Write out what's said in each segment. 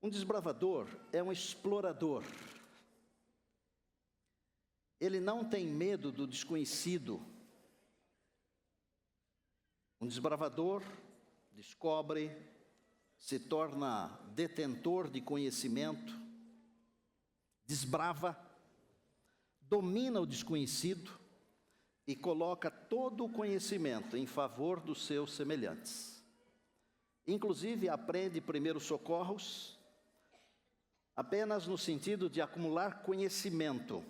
Um desbravador é um explorador. Ele não tem medo do desconhecido. Um desbravador descobre, se torna detentor de conhecimento, desbrava, domina o desconhecido e coloca todo o conhecimento em favor dos seus semelhantes. Inclusive aprende primeiros socorros, apenas no sentido de acumular conhecimento,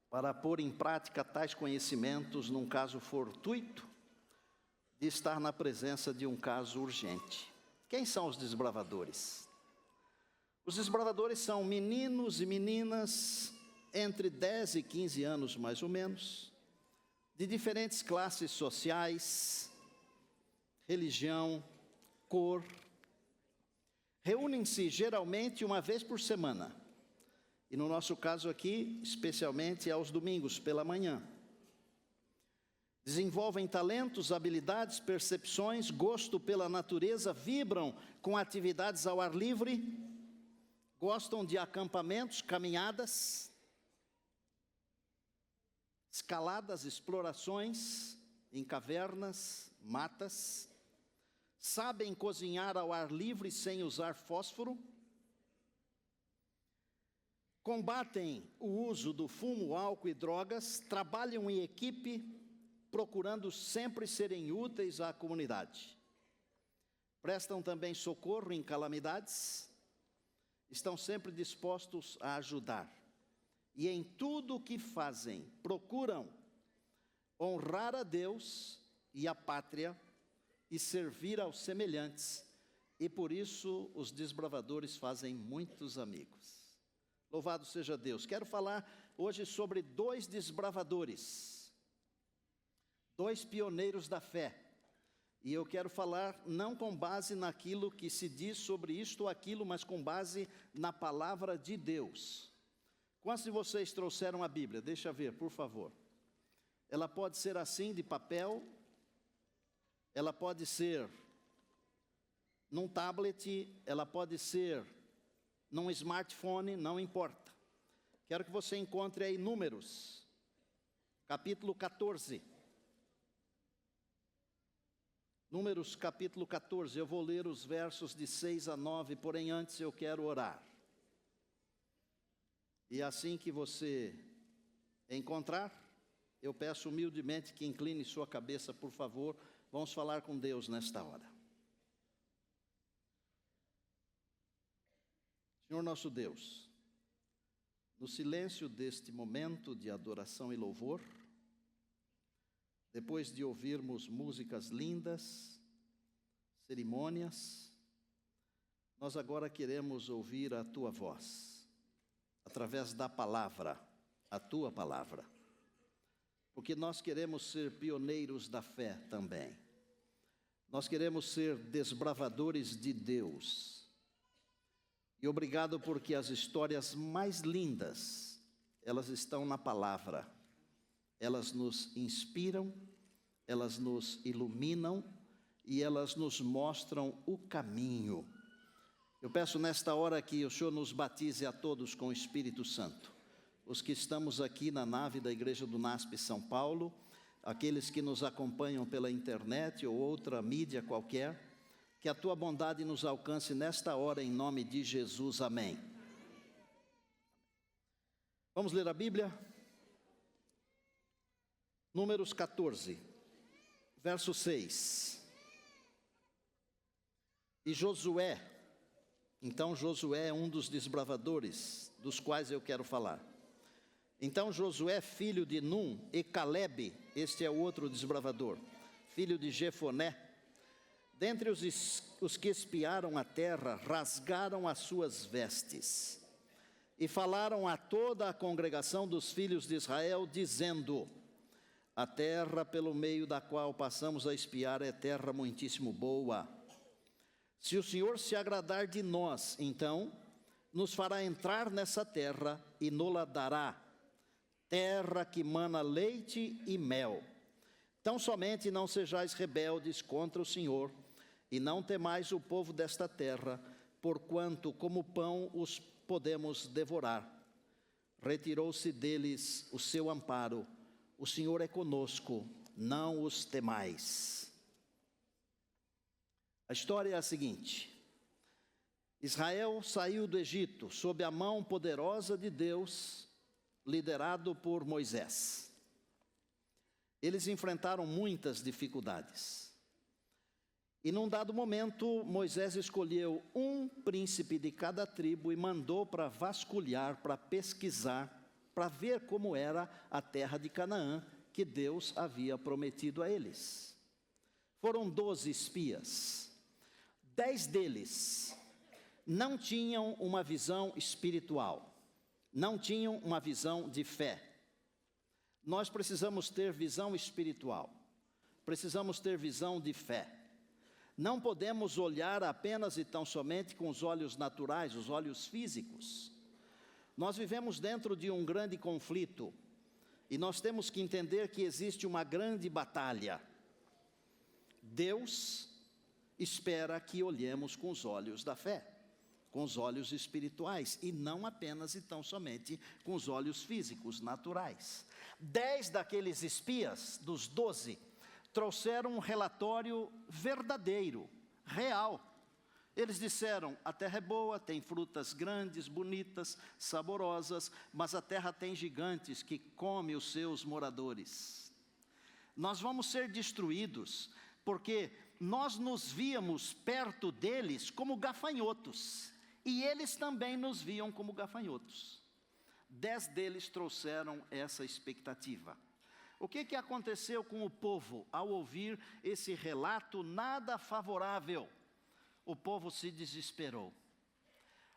para pôr em prática tais conhecimentos num caso fortuito, de estar na presença de um caso urgente. Quem são os desbravadores? Os desbravadores são meninos e meninas entre 10 e 15 anos, mais ou menos, de diferentes classes sociais, religião, cor. Reúnem-se geralmente uma vez por semana, e no nosso caso aqui, especialmente aos domingos pela manhã. Desenvolvem talentos, habilidades, percepções, gosto pela natureza, vibram com atividades ao ar livre, gostam de acampamentos, caminhadas, escaladas, explorações em cavernas, matas, sabem cozinhar ao ar livre sem usar fósforo, combatem o uso do fumo, álcool e drogas, trabalham em equipe, procurando sempre serem úteis à comunidade. Prestam também socorro em calamidades, estão sempre dispostos a ajudar. E em tudo o que fazem, procuram honrar a Deus e a pátria e servir aos semelhantes. E por isso os desbravadores fazem muitos amigos. Louvado seja Deus. Quero falar hoje sobre 2 desbravadores. 2 pioneiros da fé, e eu quero falar não com base naquilo que se diz sobre isto ou aquilo, mas com base na palavra de Deus. Quantos de vocês trouxeram a Bíblia? Deixa eu ver, por favor. Ela pode ser assim, de papel, ela pode ser num tablet, ela pode ser num smartphone, não importa. Quero que você encontre aí Números, capítulo 14. Números capítulo 14, eu vou ler os versos de 6 a 9, porém antes eu quero orar. E assim que você encontrar, eu peço humildemente que incline sua cabeça, por favor. Vamos falar com Deus nesta hora. Senhor nosso Deus, no silêncio deste momento de adoração e louvor, depois de ouvirmos músicas lindas, cerimônias, nós agora queremos ouvir a Tua voz, através da palavra, a Tua palavra, porque nós queremos ser pioneiros da fé também. Nós queremos ser desbravadores de Deus. E obrigado porque as histórias mais lindas, elas estão na palavra. Elas nos inspiram, elas nos iluminam e elas nos mostram o caminho. Eu peço nesta hora que o Senhor nos batize a todos com o Espírito Santo. Os que estamos aqui na nave da Igreja do NASP São Paulo, aqueles que nos acompanham pela internet ou outra mídia qualquer, que a Tua bondade nos alcance nesta hora em nome de Jesus. Amém. Vamos ler a Bíblia? Números 14, verso 6. E Josué, então Josué é um dos desbravadores, dos quais eu quero falar. Então Josué, filho de Num, e Calebe, este é o outro desbravador, filho de Jefoné, dentre os que espiaram a terra, rasgaram as suas vestes, e falaram a toda a congregação dos filhos de Israel, dizendo: a terra pelo meio da qual passamos a espiar é terra muitíssimo boa. Se o Senhor se agradar de nós, então, nos fará entrar nessa terra e nos-la dará, terra que mana leite e mel. Tão somente não sejais rebeldes contra o Senhor, e não temais o povo desta terra, porquanto como pão os podemos devorar. Retirou-se deles o seu amparo. O Senhor é conosco, não os temais. A história é a seguinte: Israel saiu do Egito sob a mão poderosa de Deus, liderado por Moisés. Eles enfrentaram muitas dificuldades. E num dado momento, Moisés escolheu um príncipe de cada tribo e mandou para vasculhar, para pesquisar, para ver como era a terra de Canaã, que Deus havia prometido a eles. Foram 12 espias. 10 deles não tinham uma visão espiritual, não tinham uma visão de fé. Nós precisamos ter visão espiritual, precisamos ter visão de fé. Não podemos olhar apenas e tão somente com os olhos naturais, os olhos físicos. Nós vivemos dentro de um grande conflito e nós temos que entender que existe uma grande batalha. Deus espera que olhemos com os olhos da fé, com os olhos espirituais, e não apenas e tão somente com os olhos físicos, naturais. 10 daqueles espias, dos 12, trouxeram um relatório verdadeiro, real. Eles disseram: a terra é boa, tem frutas grandes, bonitas, saborosas, mas a terra tem gigantes que comem os seus moradores. Nós vamos ser destruídos, porque nós nos víamos perto deles como gafanhotos, e eles também nos viam como gafanhotos. 10 deles trouxeram essa expectativa. O que aconteceu com o povo ao ouvir esse relato nada favorável? O povo se desesperou.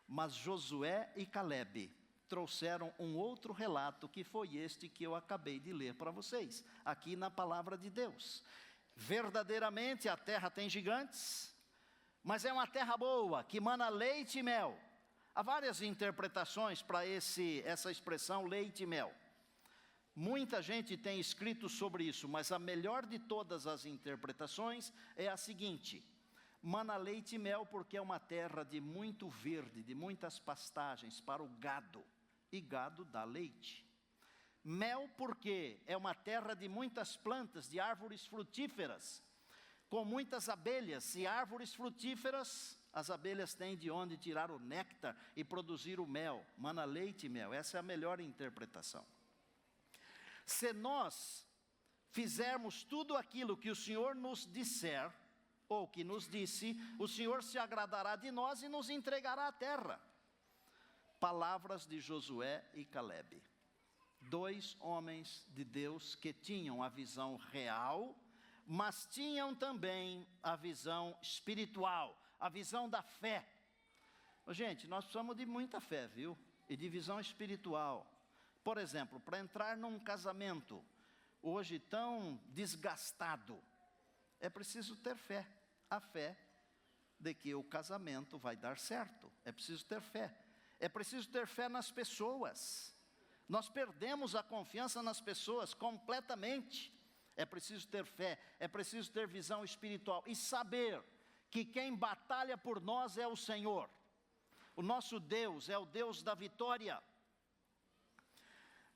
Mas Josué e Calebe trouxeram um outro relato, que foi este que eu acabei de ler para vocês, aqui na palavra de Deus. Verdadeiramente a terra tem gigantes, mas é uma terra boa, que mana leite e mel. Há várias interpretações para essa expressão leite e mel. Muita gente tem escrito sobre isso, mas a melhor de todas as interpretações é a seguinte: mana leite e mel porque é uma terra de muito verde, de muitas pastagens para o gado, e gado dá leite. Mel porque é uma terra de muitas plantas, de árvores frutíferas, com muitas abelhas, e árvores frutíferas, as abelhas têm de onde tirar o néctar e produzir o mel. Mana leite e mel, essa é a melhor interpretação. Se nós fizermos tudo aquilo que o Senhor nos disser, ou que nos disse, o Senhor se agradará de nós e nos entregará a terra. Palavras de Josué e Calebe. 2 homens de Deus que tinham a visão real, mas tinham também a visão espiritual, a visão da fé. Gente, nós precisamos de muita fé, viu? E de visão espiritual. Por exemplo, para entrar num casamento, hoje tão desgastado, é preciso ter fé. A fé de que o casamento vai dar certo. É preciso ter fé. É preciso ter fé nas pessoas. Nós perdemos a confiança nas pessoas completamente. É preciso ter fé, é preciso ter visão espiritual e saber que quem batalha por nós é o Senhor. O nosso Deus é o Deus da vitória.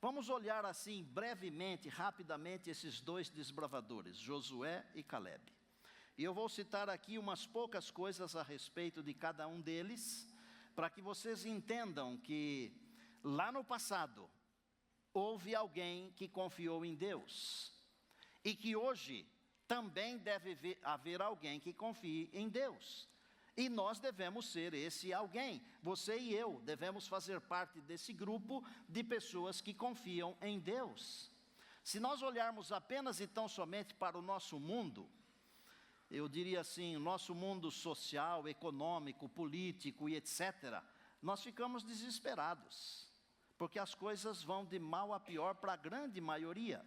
Vamos olhar assim brevemente, rapidamente, esses 2 desbravadores, Josué e Calebe. E eu vou citar aqui umas poucas coisas a respeito de cada um deles, para que vocês entendam que lá no passado houve alguém que confiou em Deus, e que hoje também deve haver alguém que confie em Deus. E nós devemos ser esse alguém. Você e eu devemos fazer parte desse grupo de pessoas que confiam em Deus. Se nós olharmos apenas e tão somente para o nosso mundo, eu diria assim, o nosso mundo social, econômico, político e etc., nós ficamos desesperados, porque as coisas vão de mal a pior para a grande maioria.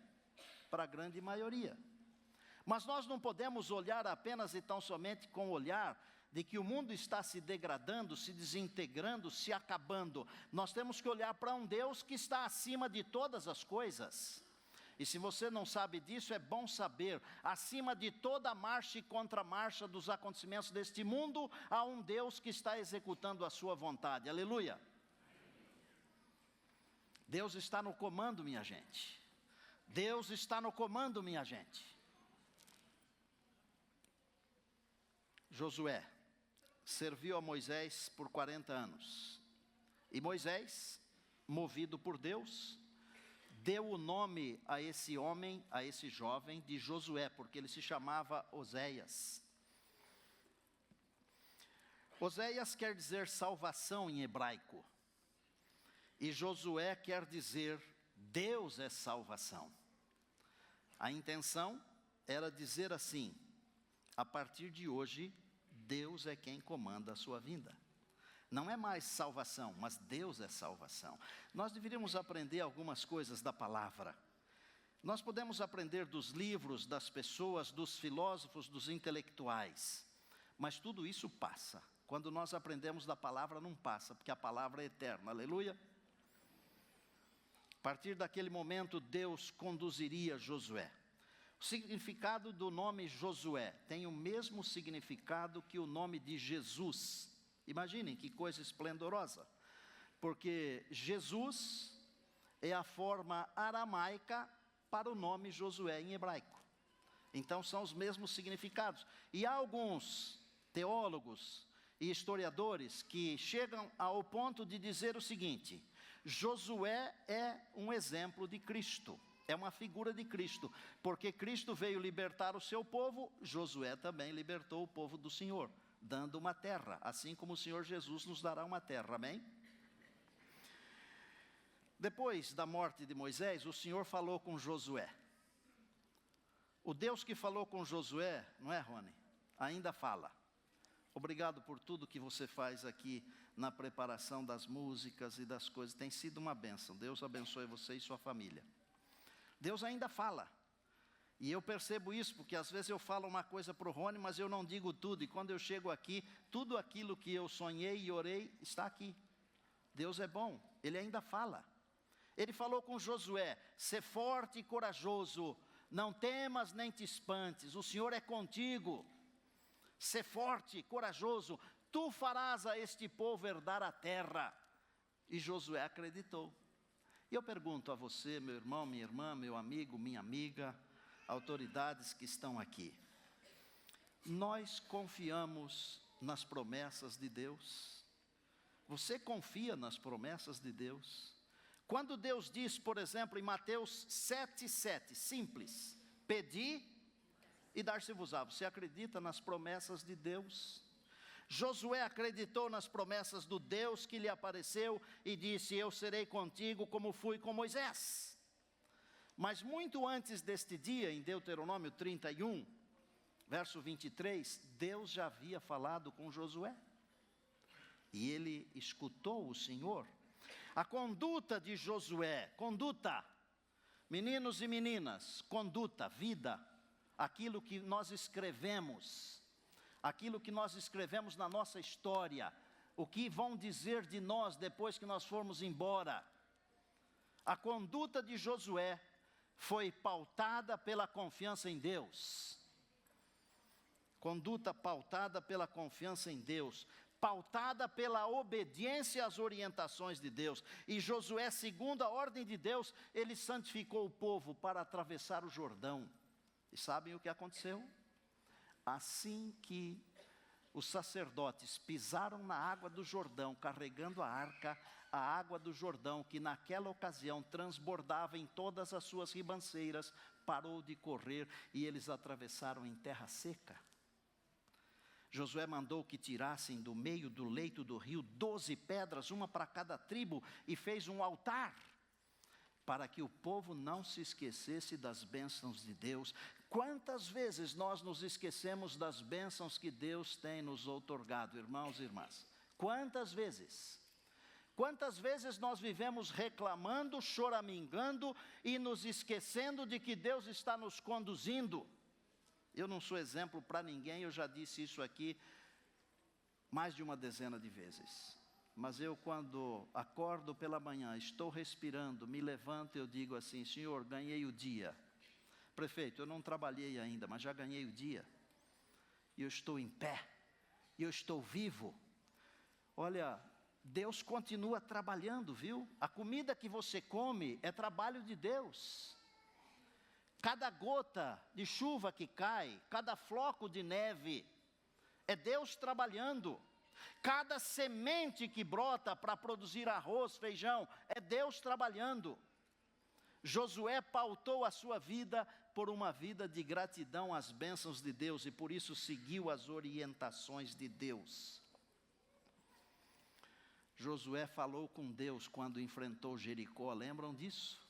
Mas nós não podemos olhar apenas e tão somente com o olhar de que o mundo está se degradando, se desintegrando, se acabando. Nós temos que olhar para um Deus que está acima de todas as coisas. E se você não sabe disso, é bom saber, acima de toda marcha e contramarcha dos acontecimentos deste mundo, há um Deus que está executando a sua vontade. Aleluia! Deus está no comando, minha gente. Deus está no comando, minha gente. Josué serviu a Moisés por 40 anos. E Moisés, movido por Deus, deu o nome a esse homem, a esse jovem, de Josué, porque ele se chamava Oséias. Oséias quer dizer salvação em hebraico. E Josué quer dizer Deus é salvação. A intenção era dizer assim: a partir de hoje, Deus é quem comanda a sua vida. Não é mais salvação, mas Deus é salvação. Nós deveríamos aprender algumas coisas da palavra. Nós podemos aprender dos livros, das pessoas, dos filósofos, dos intelectuais. Mas tudo isso passa. Quando nós aprendemos da palavra, não passa, porque a palavra é eterna. Aleluia! A partir daquele momento, Deus conduziria Josué. O significado do nome Josué tem o mesmo significado que o nome de Jesus. Imaginem que coisa esplendorosa, porque Jesus é a forma aramaica para o nome Josué em hebraico. Então são os mesmos significados. E há alguns teólogos e historiadores que chegam ao ponto de dizer o seguinte: Josué é um exemplo de Cristo. É uma figura de Cristo, porque Cristo veio libertar o seu povo, Josué também libertou o povo do Senhor, dando uma terra, assim como o Senhor Jesus nos dará uma terra, amém? Depois da morte de Moisés, o Senhor falou com Josué. O Deus que falou com Josué, não é, Rony? Ainda fala. Obrigado por tudo que você faz aqui na preparação das músicas e das coisas, tem sido uma bênção. Deus abençoe você e sua família. Deus ainda fala, e eu percebo isso, porque às vezes eu falo uma coisa para o Rony, mas eu não digo tudo, e quando eu chego aqui, tudo aquilo que eu sonhei e orei, está aqui. Deus é bom, Ele ainda fala. Ele falou com Josué: sê forte e corajoso, não temas nem te espantes, o Senhor é contigo. Sê forte e corajoso, tu farás a este povo herdar a terra. E Josué acreditou. E eu pergunto a você, meu irmão, minha irmã, meu amigo, minha amiga, autoridades que estão aqui: nós confiamos nas promessas de Deus? Você confia nas promessas de Deus? Quando Deus diz, por exemplo, em Mateus 7,7, simples: pedi e dar-se-vos-á. Você acredita nas promessas de Deus? Josué acreditou nas promessas do Deus que lhe apareceu e disse: eu serei contigo como fui com Moisés. Mas muito antes deste dia, em Deuteronômio 31, verso 23, Deus já havia falado com Josué. E ele escutou o Senhor. A conduta de Josué, conduta, meninos e meninas, conduta, vida, aquilo que nós escrevemos, aquilo que nós escrevemos na nossa história, o que vão dizer de nós depois que nós formos embora. A conduta de Josué foi pautada pela confiança em Deus. Conduta pautada pela confiança em Deus, pautada pela obediência às orientações de Deus. E Josué, segundo a ordem de Deus, ele santificou o povo para atravessar o Jordão. E sabem o que aconteceu? Assim que os sacerdotes pisaram na água do Jordão, carregando a arca, a água do Jordão, que naquela ocasião transbordava em todas as suas ribanceiras, parou de correr e eles atravessaram em terra seca. Josué mandou que tirassem do meio do leito do rio 12 pedras, uma para cada tribo, e fez um altar, para que o povo não se esquecesse das bênçãos de Deus. Quantas vezes nós nos esquecemos das bênçãos que Deus tem nos outorgado, irmãos e irmãs? Quantas vezes? Quantas vezes nós vivemos reclamando, choramingando e nos esquecendo de que Deus está nos conduzindo? Eu não sou exemplo para ninguém, eu já disse isso aqui mais de uma dezena de vezes. Mas eu, quando acordo pela manhã, estou respirando, me levanto e eu digo assim: Senhor, ganhei o dia. Prefeito, eu não trabalhei ainda, mas já ganhei o dia. E eu estou em pé, e eu estou vivo. Olha, Deus continua trabalhando, viu? A comida que você come é trabalho de Deus. Cada gota de chuva que cai, cada floco de neve, é Deus trabalhando. Cada semente que brota para produzir arroz, feijão, é Deus trabalhando. Josué pautou a sua vida por uma vida de gratidão às bênçãos de Deus e por isso seguiu as orientações de Deus. Josué falou com Deus quando enfrentou Jericó, lembram disso?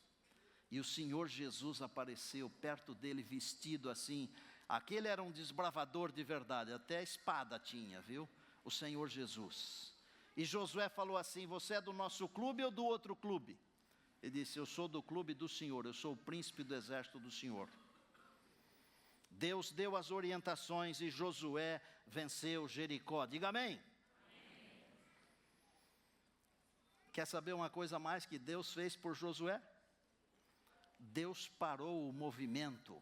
E o Senhor Jesus apareceu perto dele vestido assim. Aquele era um desbravador de verdade, até a espada tinha, viu? O Senhor Jesus. E Josué falou assim: você é do nosso clube ou do outro clube? Ele disse: eu sou do clube do Senhor, eu sou o príncipe do exército do Senhor. Deus deu as orientações e Josué venceu Jericó. Diga amém. Quer saber uma coisa mais que Deus fez por Josué? Deus parou o movimento.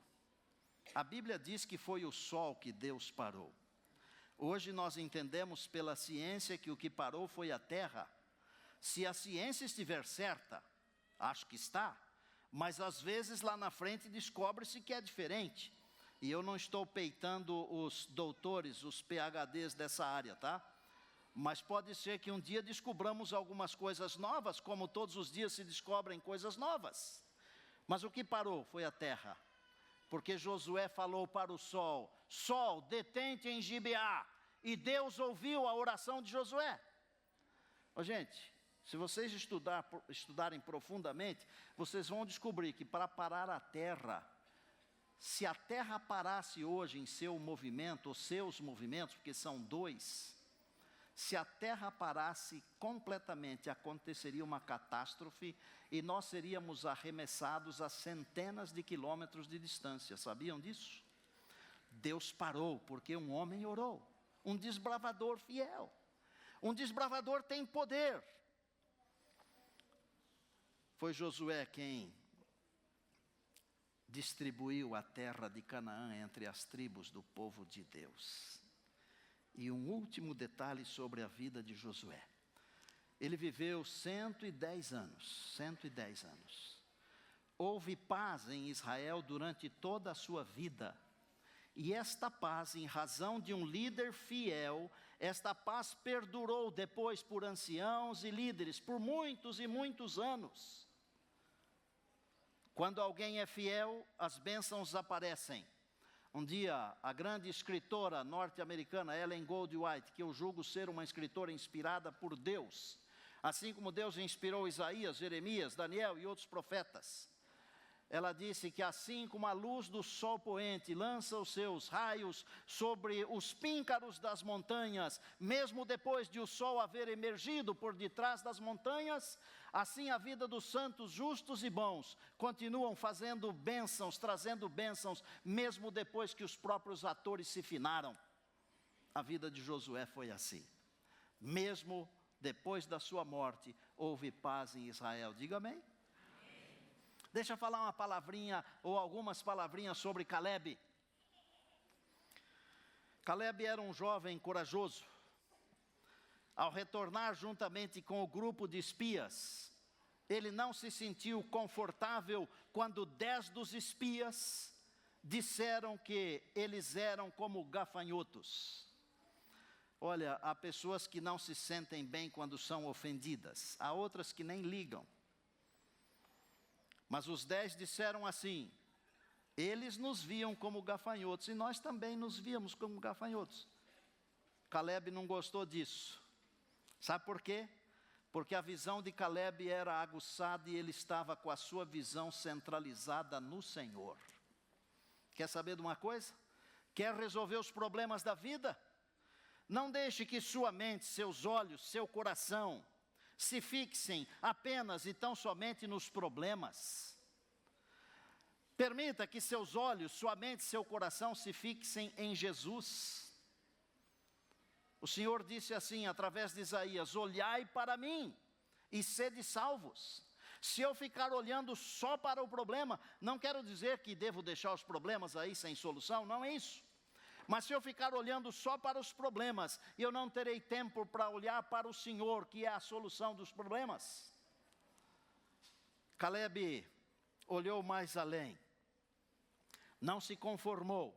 A Bíblia diz que foi o sol que Deus parou. Hoje nós entendemos pela ciência que o que parou foi a terra. Se a ciência estiver certa, acho que está, mas às vezes lá na frente descobre-se que é diferente. E eu não estou peitando os doutores, os PhDs dessa área, tá? Mas pode ser que um dia descobramos algumas coisas novas, como todos os dias se descobrem coisas novas. Mas o que parou foi a terra. Porque Josué falou para o sol: sol, detente em Gibeá. E Deus ouviu a oração de Josué. Gente, se vocês estudarem profundamente, vocês vão descobrir que para parar a terra, se a terra parasse hoje em seu movimento, ou seus movimentos, porque são dois, se a terra parasse completamente, aconteceria uma catástrofe e nós seríamos arremessados a centenas de quilômetros de distância. Sabiam disso? Deus parou porque um homem orou, um desbravador fiel. Um desbravador tem poder. Foi Josué quem distribuiu a terra de Canaã entre as tribos do povo de Deus. E um último detalhe sobre a vida de Josué. Ele viveu 110 anos, 110 anos. Houve paz em Israel durante toda a sua vida. E esta paz, em razão de um líder fiel, esta paz perdurou depois por anciãos e líderes, por muitos e muitos anos. Quando alguém é fiel, as bênçãos aparecem. Um dia, a grande escritora norte-americana Ellen Goldwhite, que eu julgo ser uma escritora inspirada por Deus, assim como Deus inspirou Isaías, Jeremias, Daniel e outros profetas, ela disse que assim como a luz do sol poente lança os seus raios sobre os píncaros das montanhas, mesmo depois de o sol haver emergido por detrás das montanhas, assim a vida dos santos justos e bons continuam fazendo bênçãos, trazendo bênçãos, mesmo depois que os próprios atores se finaram. A vida de Josué foi assim. Mesmo depois da sua morte, houve paz em Israel. Diga amém. Deixa eu falar uma palavrinha ou algumas palavrinhas sobre Caleb. Caleb era um jovem corajoso. Ao retornar juntamente com o grupo de espias, ele não se sentiu confortável quando 10 dos espias disseram que eles eram como gafanhotos. Olha, há pessoas que não se sentem bem quando são ofendidas, há outras que nem ligam. Mas os 10 disseram assim: eles nos viam como gafanhotos e nós também nos víamos como gafanhotos. Caleb não gostou disso. Sabe por quê? Porque a visão de Caleb era aguçada e ele estava com a sua visão centralizada no Senhor. Quer saber de uma coisa? Quer resolver os problemas da vida? Não deixe que sua mente, seus olhos, seu coração se fixem apenas e tão somente nos problemas. Permita que seus olhos, sua mente, seu coração se fixem em Jesus. O Senhor disse assim, através de Isaías: olhai para mim e sede salvos. Se eu ficar olhando só para o problema, não quero dizer que devo deixar os problemas aí sem solução, não é isso. Mas se eu ficar olhando só para os problemas, eu não terei tempo para olhar para o Senhor, que é a solução dos problemas. Caleb olhou mais além, não se conformou,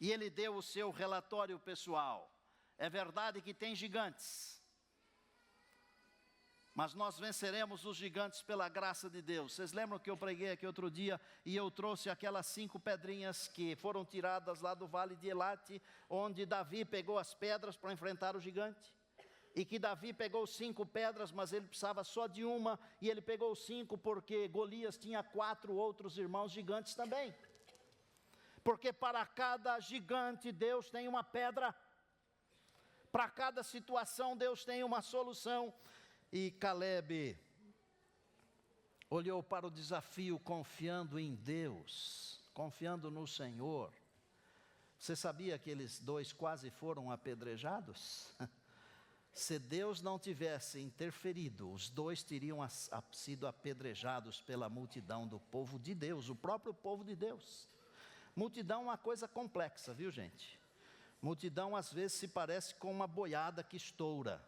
e ele deu o seu relatório pessoal. É verdade que tem gigantes, mas nós venceremos os gigantes pela graça de Deus. Vocês lembram que eu preguei aqui outro dia e eu trouxe aquelas 5 pedrinhas que foram tiradas lá do vale de Elate, onde Davi pegou as pedras para enfrentar o gigante? E que Davi pegou 5 pedras, mas ele precisava só de uma, e ele pegou 5 porque Golias tinha 4 outros irmãos gigantes também. Porque para cada gigante Deus tem uma pedra, para cada situação Deus tem uma solução. E Caleb olhou para o desafio confiando em Deus, confiando no Senhor. Você sabia que eles 2 quase foram apedrejados? Se Deus não tivesse interferido, os 2 teriam sido apedrejados pela multidão do povo de Deus, o próprio povo de Deus. Multidão é uma coisa complexa, viu, gente? Multidão às vezes se parece com uma boiada que estoura.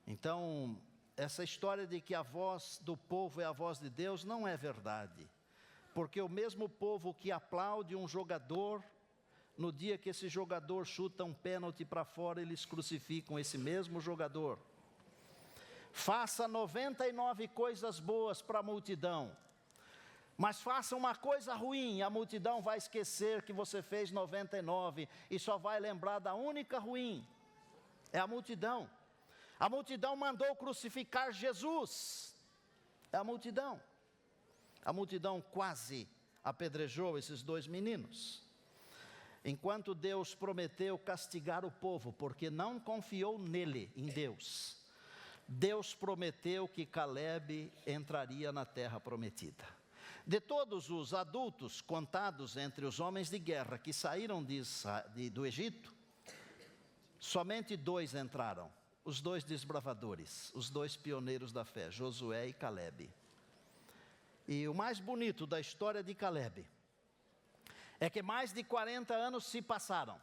Então, essa história de que a voz do povo é a voz de Deus não é verdade. Porque o mesmo povo que aplaude um jogador, no dia que esse jogador chuta um pênalti para fora, eles crucificam esse mesmo jogador. Faça 99 coisas boas para a multidão, mas faça uma coisa ruim, a multidão vai esquecer que você fez 99 e só vai lembrar da única ruim. É a multidão. A multidão mandou crucificar Jesus. É a multidão. A multidão quase apedrejou esses 2 meninos. Enquanto Deus prometeu castigar o povo, porque não confiou nele, em Deus, Deus prometeu que Caleb entraria na terra prometida. De todos os adultos contados entre os homens de guerra que saíram do Egito, somente 2 entraram. Os 2 desbravadores, os 2 pioneiros da fé, Josué e Caleb. E o mais bonito da história de Caleb é que mais de 40 anos se passaram.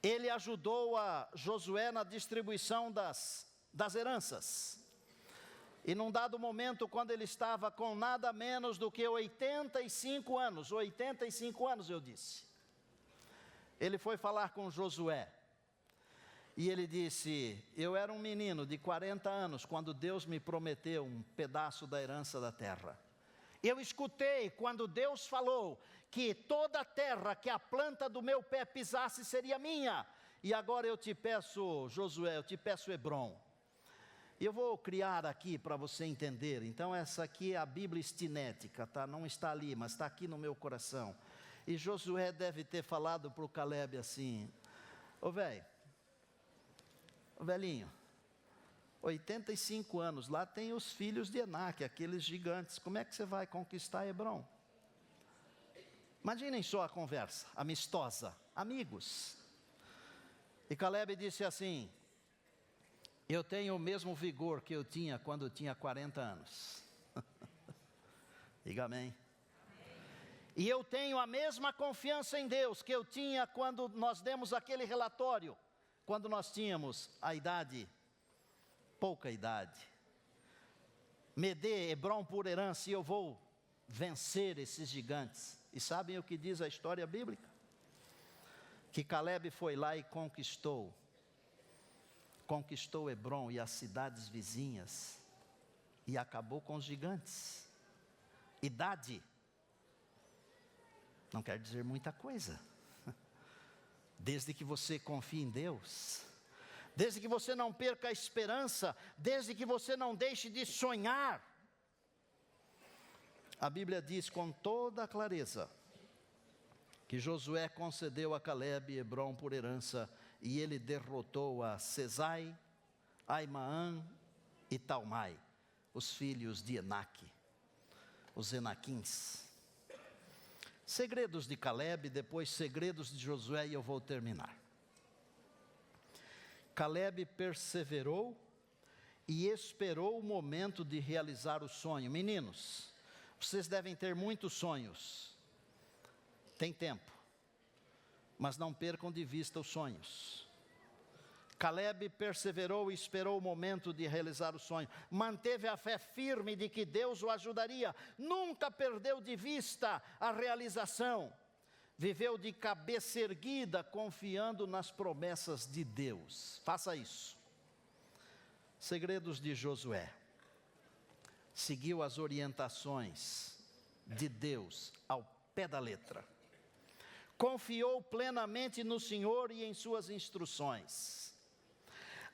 Ele ajudou a Josué na distribuição das heranças. E num dado momento, quando ele estava com nada menos do que 85 anos eu disse, ele foi falar com Josué. E ele disse: eu era um menino de 40 anos quando Deus me prometeu um pedaço da herança da terra. Eu escutei quando Deus falou que toda a terra que a planta do meu pé pisasse seria minha. E agora eu te peço, Josué, eu te peço Hebrom. Eu vou criar aqui para você entender. Então essa aqui é a Bíblia estinética, tá? Não está ali, mas está aqui no meu coração. E Josué deve ter falado para o Caleb assim: ô velhinho, 85 anos, lá tem os filhos de Enaque, aqueles gigantes, como é que você vai conquistar Hebrom? Imaginem só a conversa, amistosa, amigos. E Caleb disse assim: eu tenho o mesmo vigor que eu tinha quando eu tinha 40 anos. Diga amém. E eu tenho a mesma confiança em Deus que eu tinha quando nós demos aquele relatório, quando nós tínhamos a idade, pouca idade. Me dê Hebrom por herança e eu vou vencer esses gigantes. E sabem o que diz a história bíblica? Que Caleb foi lá e conquistou Hebrom e as cidades vizinhas, e acabou com os gigantes. Idade não quer dizer muita coisa, desde que você confie em Deus, desde que você não perca a esperança, desde que você não deixe de sonhar. A Bíblia diz com toda a clareza que Josué concedeu a Caleb Hebrom por herança, e ele derrotou a Sesai, Aimaã e Talmai, os filhos de Enaque, os Enaquins. Segredos de Caleb, depois segredos de Josué, e eu vou terminar. Calebe perseverou e esperou o momento de realizar o sonho. Meninos, vocês devem ter muitos sonhos. Tem tempo, mas não percam de vista os sonhos. Calebe perseverou e esperou o momento de realizar o sonho. Manteve a fé firme de que Deus o ajudaria. Nunca perdeu de vista a realização. Viveu de cabeça erguida, confiando nas promessas de Deus. Faça isso. Segredos de Josué. Seguiu as orientações de Deus ao pé da letra. Confiou plenamente no Senhor e em suas instruções.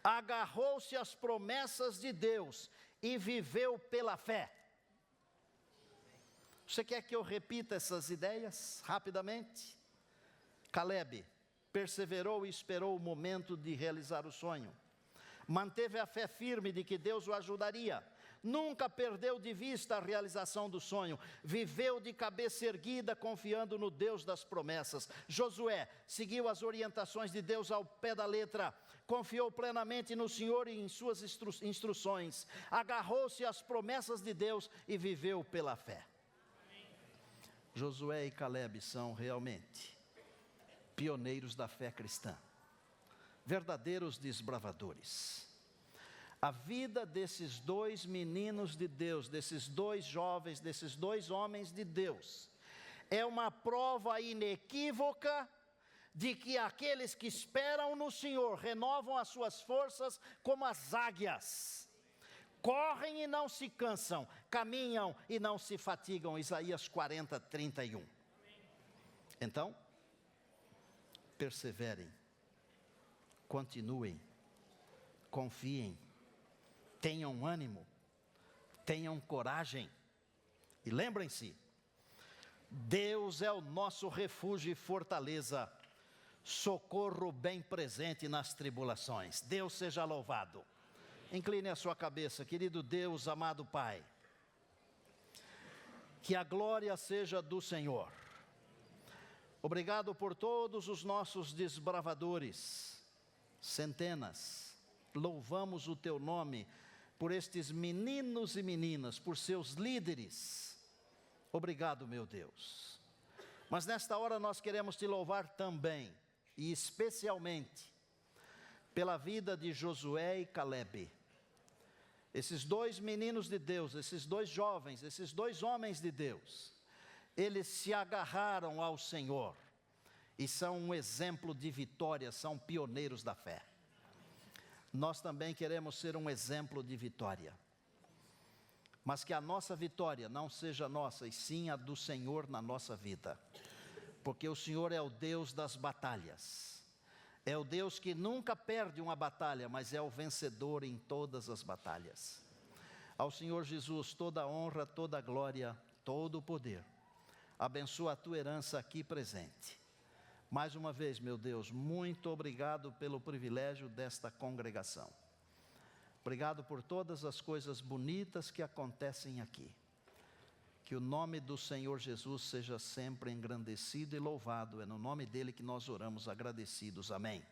Agarrou-se às promessas de Deus e viveu pela fé. Você quer que eu repita essas ideias rapidamente? Calebe perseverou e esperou o momento de realizar o sonho. Manteve a fé firme de que Deus o ajudaria. Nunca perdeu de vista a realização do sonho. Viveu de cabeça erguida, confiando no Deus das promessas. Josué seguiu as orientações de Deus ao pé da letra. Confiou plenamente no Senhor e em suas instruções. Agarrou-se às promessas de Deus e viveu pela fé. Josué e Calebe são realmente pioneiros da fé cristã. Verdadeiros desbravadores. A vida desses dois meninos de Deus, desses dois jovens, desses dois homens de Deus, é uma prova inequívoca de que aqueles que esperam no Senhor renovam as suas forças como as águias. Correm e não se cansam, caminham e não se fatigam. Isaías 40, 31. Então, perseverem. Continuem, confiem, tenham ânimo, tenham coragem. E lembrem-se, Deus é o nosso refúgio e fortaleza, socorro bem presente nas tribulações. Deus seja louvado. Incline a sua cabeça, querido Deus, amado Pai. Que a glória seja do Senhor. Obrigado por todos os nossos desbravadores. Centenas, louvamos o teu nome por estes meninos e meninas, por seus líderes. Obrigado, meu Deus. Mas nesta hora nós queremos te louvar também, e especialmente, pela vida de Josué e Calebe. Esses dois meninos de Deus, esses dois jovens, esses dois homens de Deus, eles se agarraram ao Senhor. E são um exemplo de vitória, são pioneiros da fé. Nós também queremos ser um exemplo de vitória. Mas que a nossa vitória não seja nossa, e sim a do Senhor na nossa vida. Porque o Senhor é o Deus das batalhas. É o Deus que nunca perde uma batalha, mas é o vencedor em todas as batalhas. Ao Senhor Jesus toda a honra, toda a glória, todo o poder. Abençoa a tua herança aqui presente. Mais uma vez, meu Deus, muito obrigado pelo privilégio desta congregação. Obrigado por todas as coisas bonitas que acontecem aqui. Que o nome do Senhor Jesus seja sempre engrandecido e louvado. É no nome dele que nós oramos agradecidos. Amém.